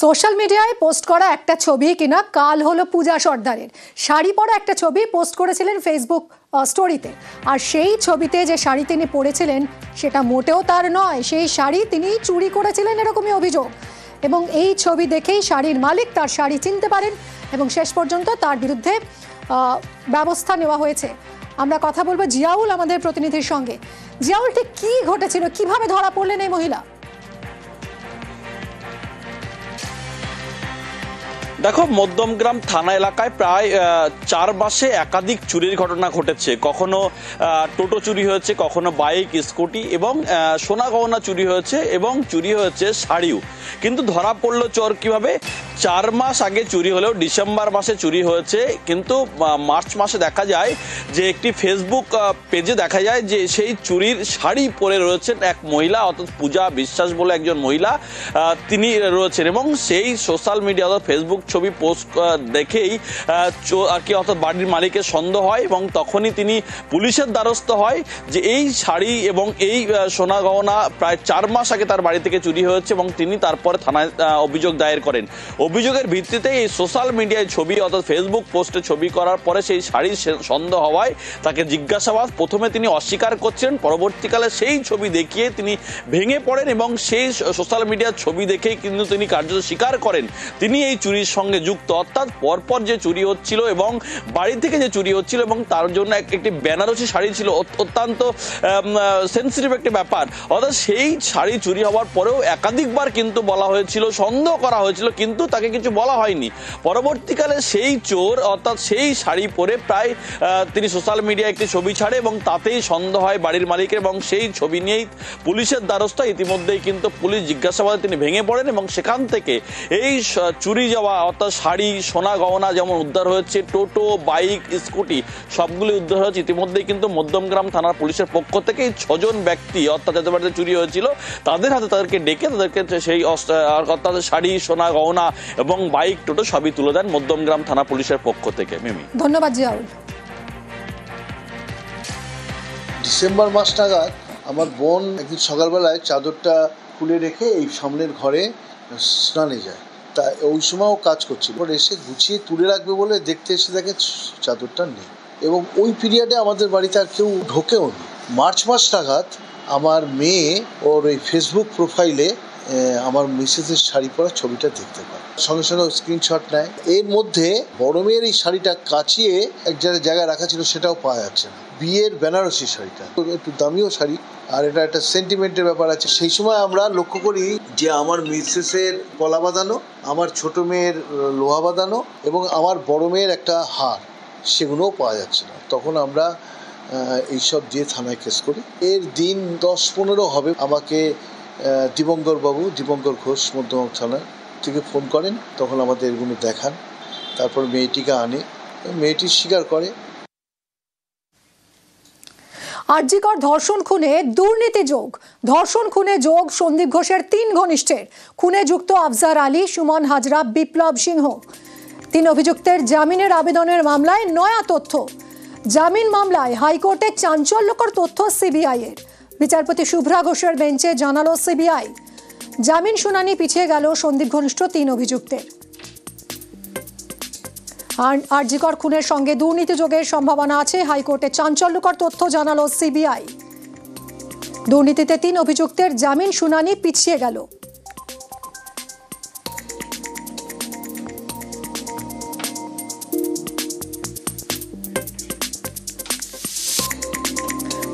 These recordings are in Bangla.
সোশ্যাল মিডিয়ায় পোস্ট করা একটা ছবি কিনা কাল হলো পূজা সর্দারের শাড়ি পরা একটা ছবি পোস্ট করেছিলেন ফেসবুক স্টোরিতে। আর সেই ছবিতে যে শাড়ি তিনি পরেছিলেন সেটা মোটেও তার নয়, সেই শাড়ি তিনি চুরি করেছিলেন এরকমই অভিযোগ। এবং এই ছবি দেখেই শাড়ির মালিক তার শাড়ি চিনতে পারেন এবং শেষ পর্যন্ত তার বিরুদ্ধে ব্যবস্থা নেওয়া হয়েছে। আমরা কথা বলবো জিয়াউল আমাদের প্রতিনিধির সঙ্গে। জিয়াউল, ঠিক কি ঘটেছিল, কিভাবে ধরা পড়লেন এই মহিলা? দেখো, মধ্যমগ্রাম থানা এলাকায় প্রায় 4 মাসে একাধিক চুরির ঘটনা ঘটেছে। কখনো টোটো চুরি হয়েছে, কখনো বাইক, স্কুটি এবং সোনা গহনা চুরি হয়েছে এবং চুরি হয়েছে শাড়িও। কিন্তু ধরা পড়লো চোর কিভাবে? 4 মাস আগে চুরি হলেও ডিসেম্বর মাসে চুরি হয়েছে, কিন্তু মার্চ মাসে দেখা যায় যে একটি ফেসবুক পেজে দেখা যায় যে সেই চুরির শাড়ি পরে রয়েছেন এক মহিলা, অর্থাৎ পূজা বিশ্বাস বলে একজন মহিলা তিনি রয়েছেন। এবং সেই সোশ্যাল মিডিয়া অর্থাৎ ফেসবুক ছবি পোস্ট দেখেই আর কি অর্থাৎ বাড়ির মালিকের সন্দেহ হয় এবং তখনই তিনি পুলিশের দ্বারস্থ হয় যে এই শাড়ি এবং এই সোনা গহনা প্রায় 4 মাস আগে তার বাড়ি থেকে চুরি হয়েছে এবং তিনি তারপরে থানায় অভিযোগ দায়ের করেন। অভিযোগের ভিত্তিতে এই সোশ্যাল মিডিয়ায় ছবি অর্থাৎ ফেসবুক পোস্টে ছবি করার পরে সেই শাড়ির সন্দেহ হওয়ায় তাকে জিজ্ঞাসাবাদ, প্রথমে তিনি অস্বীকার করছেন, পরবর্তীকালে সেই ছবি দেখিয়ে তিনি ভেঙে পড়েন এবং সেই সোশ্যাল মিডিয়ার ছবি দেখেই কিন্তু তিনি কার্যত স্বীকার করেন তিনি এই চুরির সঙ্গে যুক্ত। অর্থাৎ পরপর যে চুরি হচ্ছিল এবং বাড়ি থেকে যে চুরি হচ্ছিল এবং তার জন্য একটি বেনারসি শাড়ি ছিল, অত্যন্ত সেন্সিটিভ একটি ব্যাপার। অর্থাৎ সেই শাড়ি চুরি হওয়ার পরেও একাধিকবার কিন্তু বলা হয়েছিল, সন্দেহ করা হয়েছিল, কিন্তু তাকে কিছু বলা হয়নি। পরবর্তীকালে সেই চোর অর্থাৎ সেই শাড়ি পরে প্রায় তিনি সোশ্যাল মিডিয়ায় একটি ছবি ছাড়ে এবং তাতেই সন্দেহ হয় বাড়ির মালিকের এবং সেই ছবি নিয়েই পুলিশের দ্বারস্থ। ইতিমধ্যেই কিন্তু পুলিশ জিজ্ঞাসাবাদে তিনি ভেঙে পড়েন এবং সেখান থেকে এই চুরি যাওয়া অর্থাৎ শাড়ি, সোনা গহনা যেমন উদ্ধার হয়েছে, টোটো, বাইক, স্কুটি সবগুলি উদ্ধার হয়েছে। ইতিমধ্যেই কিন্তু মধ্যমগ্রাম থানার পুলিশের পক্ষ থেকে 6 জন ব্যক্তি অর্থাৎ যাদের বাড়িতে চুরি হয়েছিল তাদের হাতে তাদেরকে ডেকে তাদেরকে সেই অর্থাৎ শাড়ি, সোনা গহনা এবং বাইক, টোটো সবই তুলে দেন মধ্যমগ্রাম থানা পুলিশের পক্ষ থেকে। মিমি, ধন্যবাদ জিয়াউল। ডিসেম্বর মাস নাগাদ আমার বোন একদিন সকালবেলায় চাদরটা খুলে রেখে এই সামনের ঘরে স্নানে যায়। তা ওই সময়ও কাজ করছিল, এসে গুছিয়ে তুলে রাখবে বলে দেখতে এসে দেখে চাদরটা নেই এবং ওই পিরিয়ডে আমাদের বাড়িতে আর কেউ ঢোকেও নি। মার্চ মাস নাগাদ আমার মেয়ে ওর ওই ফেসবুক প্রোফাইলে আমার মিসেসের শাড়ি পরা ছবিটা দেখতে পায়, সঙ্গে সঙ্গে স্ক্রিনশট নেয়। এর মধ্যে বড় মেয়ের এই শাড়িটা কাচিয়ে এক জায়গায় রাখা ছিল, সেটাও পাওয়া যাচ্ছে না। বিয়ের বেনারসি শাড়িটা একটু দামিও শাড়ি, আর এটা একটা সেন্টিমেন্টের ব্যাপার আছে। সেই সময় আমরা লক্ষ্য করি যে আমার মিসেসের গলা বাঁধানো, আমার ছোট মেয়ের লোহা বাঁধানো এবং আমার বড় মেয়ের একটা হার, সেগুলোও পাওয়া যাচ্ছে না। তখন আমরা এইসব দিয়ে থানায় কেস করি। এর দিন 10-15 হবে আমাকে দীপঙ্কর ঘোষ মধ্যমগ্রাম থানা থেকে ফোন করেন, তখন আমাদের এগুলো দেখান, তারপর মেয়েটিকে আনে, মেয়েটি স্বীকার করে। আরজিকর ধর্ষণ খুনে দুর্নীতি যোগ, ধর্ষণ খুনে যোগ সন্দীপ ঘোষের 3 ঘনিষ্ঠের, খুনে যুক্ত আফজার আলী, সুমন হাজরা, বিপ্লব সিংহ। 3 অভিযুক্তের জামিনের আবেদনের মামলায় নয়া তথ্য। জামিন মামলায় হাইকোর্টে চাঞ্চল্যকর তথ্য সিবিআই এর। বিচারপতি শুভ্রা ঘোষের বেঞ্চে জানালো সিবিআই, জামিন শুনানি পিছিয়ে গেল সন্দীপ ঘনিষ্ঠ 3 অভিযুক্তের। আরজিকর খুনের সঙ্গে দুর্নীতি যোগের সম্ভাবনা আছে, হাইকোর্টে চাঞ্চল্যকর তথ্য জানালো সিবিআই। দুর্নীতিতে 3 অভিযুক্তের জামিন শুনানি পিছিয়ে গেল।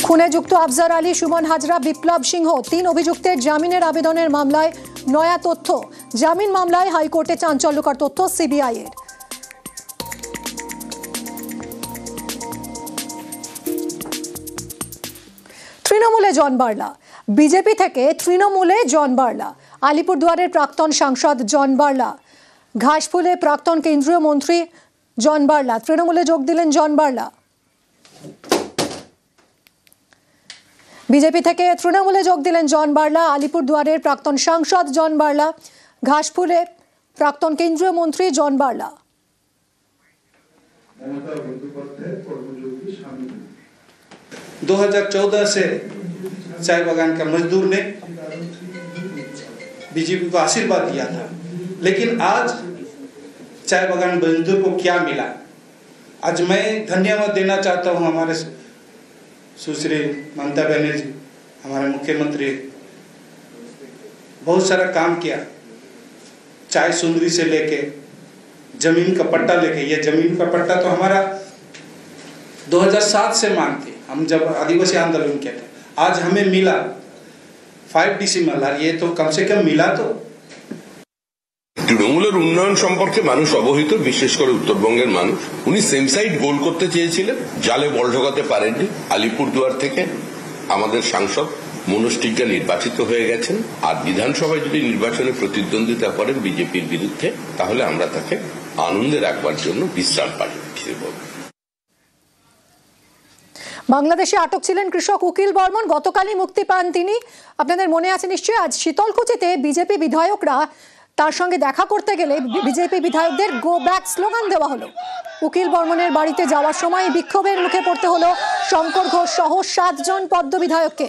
খুনে যুক্ত আফজার আলী, সুমন হাজরা, বিপ্লব সিংহ 3 অভিযুক্তের জামিনের আবেদনের মামলায় নয়া তথ্য। জামিন মামলায় হাইকোর্টে চাঞ্চল্যকর তথ্য সিবিআই এর। তৃণমূলে জন বার্লা, বিজেপি থেকে তৃণমূলে জন বার্লা। আলিপুরদুয়ারের প্রাক্তন সাংসদ জন বার্লা, ঘাসফুলে প্রাক্তন কেন্দ্রীয় মন্ত্রী জন বার্লা তৃণমূলে যোগ দিলেন জন বার্লা। বিজেপি থেকে তৃণমূলে যোগ দিলেন জন বার্লা, আলিপুরদুয়ারের প্রাক্তন সাংসদ জন বার্লা, ঘাসফুলে প্রাক্তন কেন্দ্রীয় মন্ত্রী জন বার্লা। 2014 से चाय बागान का मजदूर ने बीजेपी को आशीर्वाद दिया था, लेकिन आज चाय बागान मजदूर को क्या मिला? आज मैं धन्यवाद देना चाहता हूं हमारे सुश्री ममता बनर्जी, हमारे मुख्यमंत्री, बहुत सारा काम किया। चाय सुंदरी से लेके जमीन का पट्टा लेके, ये जमीन का पट्टा तो हमारा 2007 से मांग थी, हम जब आदिवासी आंदोलन किया था। आज हमें मिला 5 डिसिमल, ये तो कम से कम मिला। तो তৃণমূলের উন্নয়ন সম্পর্কে মানুষ অবহিত, বিশেষ করে উত্তরবঙ্গের মানুষ। উনি সেম সাইড গোল করতে চেয়েছিলেন, জালে বল ঢোকাতে পারেননি। আলিপুরদুয়ার থেকে আমাদের সাংসদ মনোজ টিগ্গা নির্বাচিত হয়ে গেছেন, আর বিধানসভায় যদি নির্বাচনে প্রতিদ্বন্দ্বিতা করেন বিজেপির বিরুদ্ধে, তাহলে আমরা তাকে আনন্দে রাখবার জন্য বিশ্রাম পাঠিয়ে দেব। বাংলাদেশে আটক ছিলেন কৃষক উকিল বর্মন, গতকালই মুক্তি পান তিনি। আপনাদের মনে আছে নিশ্চয়ই, আজ শীতলকুচিতে বিজেপি বিধায়করা তার সঙ্গে দেখা করতে গেলে বিজেপি বিধায়কদের গো ব্যাক স্লোগান দেওয়া হলো। উকিল বর্মনের বাড়িতে যাওয়ার সময় বিক্ষোভের মুখে পড়তে হলো শঙ্কর ঘোষ সহ 7 জন পদ্ম বিধায়ককে।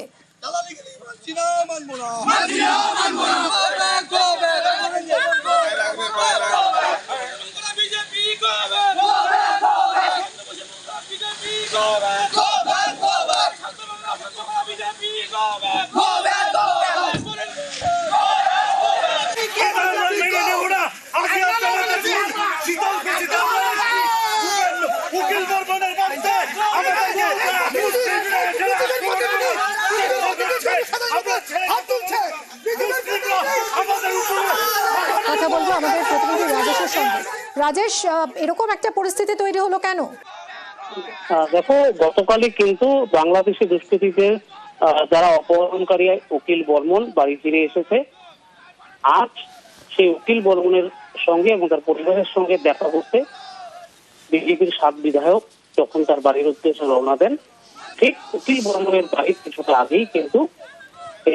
কথা বলবো আমাদের প্রতিনিধি রাজেশের সঙ্গে। রাজেশ, এরকম একটা পরিস্থিতি তৈরি হলো কেন? দেখো, গতকালই কিন্তু বাংলাদেশি দুষ্কৃতীদের যারা অপহরণকারী উকিল বর্মন বাড়ি ফিরে এসেছে। আজ সেই উকিল বর্মনের সঙ্গে এবং তার পরিবারের সঙ্গে দেখা করতে বিজেপির 7 বিধায়ক যখন তার বাড়ির উদ্দেশ্যে রওনা দেন, ঠিক উকিল বর্মনের বাড়ির কিছুটা আগেই কিন্তু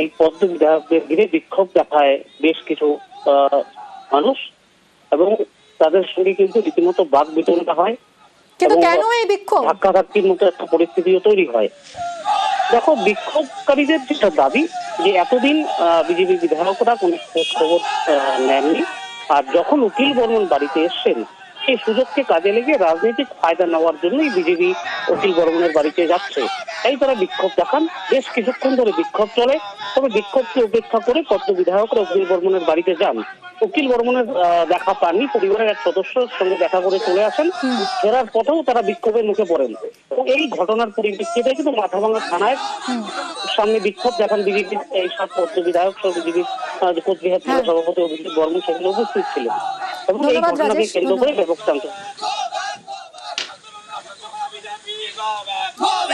এই পদ্ম বিধায়কদের ঘিরে বিক্ষোভ দেখায় বেশ কিছু মানুষ, এবং তাদের সঙ্গে কিন্তু রীতিমতো বাক বিতণ্ডা হয়। কিন্তু কেন এই বিক্ষোভ? ধাক্কাধাক্কির মতো একটা পরিস্থিতিও তৈরি হয়। দেখো, বিক্ষোভকারীদের যেটা দাবি যে এতদিন বিজেপি বিধায়করা কোনো খবর নেননি, আর যখন উকিল বর্মন বাড়িতে এসছেন সেই সুযোগকে কাজে লেগে রাজনৈতিক ফায়দা নেওয়ার জন্যই বিজেপি উকিল বর্মনের বাড়িতে যাচ্ছে। তাই তারা বিক্ষোভ দেখান। বেশ কিছুক্ষণ ধরে বিক্ষোভ চলে, তবে বিক্ষোভকে উপেক্ষা করে পদ্ম বিধায়করা উকিল বর্মনের বাড়িতে যান। উকিল বর্মনের দেখা পাননি, পরিবারের এক সদস্যের সঙ্গে দেখা করে চলে আসেন। ফেরার পথেও তারা বিক্ষোভের মুখে পড়েন, এবং এই ঘটনার পরিপ্রেক্ষিতে কিন্তু মাথাভাঙা থানায় সামনে বিক্ষোভ দেখান বিজেপির এই 7 পদ্ম বিধায়ক সহ বিজেপির কোচবিহার জেলা সভাপতি অভিজিৎ বর্মন সেখানে উপস্থিত ছিলেন, এবং এই ঘটনাকে কেন্দ্র করে ব্যাপক চাঞ্চল্য।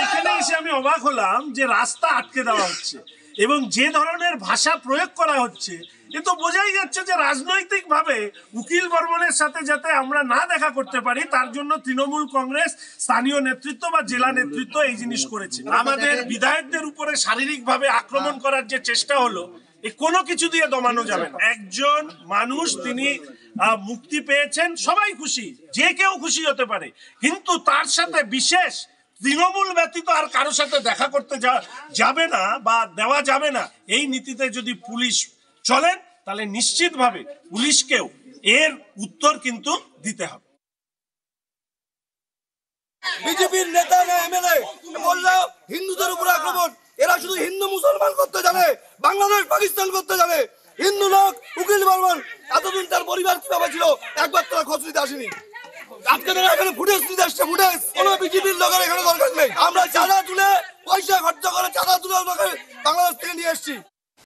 এখানে এসে আমি অবাক হলাম যে রাস্তা আটকে দেওয়া হচ্ছে এবং যে ধরনের ভাষা প্রয়োগ করা হচ্ছে, এ তো বোঝাই যাচ্ছে যে রাজনৈতিক ভাবে উকিল বর্মনের সাথে যাতে আমরা না দেখা করতে পারি তার জন্য তৃণমূল কংগ্রেস, স্থানীয় নেতৃত্ব বা জেলা নেতৃত্ব এই জিনিস করেছে। আমাদের বিধায়কদের উপরে শারীরিক ভাবে আক্রমণ করার যে চেষ্টা হলো, এ কোনো কিছু দিয়ে দমানো যাবে না। একজন মানুষ, তিনি মুক্তি পেয়েছেন, সবাই খুশি, যে কেউ খুশি হতে পারে, কিন্তু তার সাথে বিশেষ তৃণমূল ব্যতীত আর কারো সাথে দেখা করতে যাবে না বা দেওয়া যাবে না, এই নীতিতে যদি পুলিশ চলেন তাহলে নিশ্চিতভাবে পুলিশকেও এর উত্তর কিন্তু দিতে হবে। বিজেপির নেতা না এমএলএ বলল হিন্দুদের উপর আক্রমণ, এরা শুধু হিন্দু মুসলমান করতে জানে, বাংলাদেশ পাকিস্তান করতে জানে। হিন্দু লোক উকিল বর্মন এতদিন তার পরিবার কিভাবে ছিল একবার তারা খোঁজ নিতে আসেনি। আজকে তারা এখানে ফুটেজ নিতে আসছে, ফুটেজ কোনো বিজেপির লোকের এখানে দরকার নেই। আমরা চাঁদা তুলে, পয়সা খরচা করে চাঁদা তুলে বাংলাদেশ থেকে নিয়ে এসেছি।